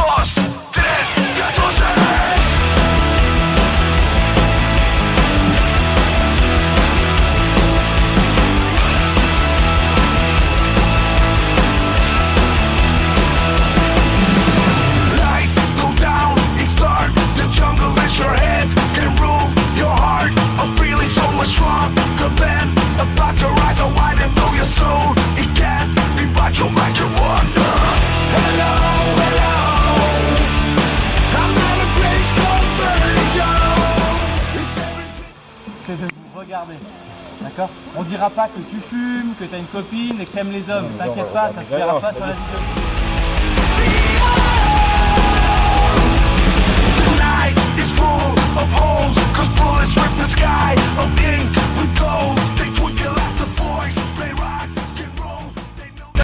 Somos Desgados. Lights go down, it's dark. The jungle is your head, can rule your heart. I'm feeling so much stronger than a factor. Eyes are wide and through your soul. It can't be right, you'll make you wonder. Hello, hello. I'm not a place for burning. C'est de vous regarder, d'accord? On dira pas que tu fumes, que t'as une copine et que t'aimes les hommes. T'inquiète pas, ça se verra pas sur la vidéo. Tonight is full of holes, cause bullets rip the sky of ink with gold.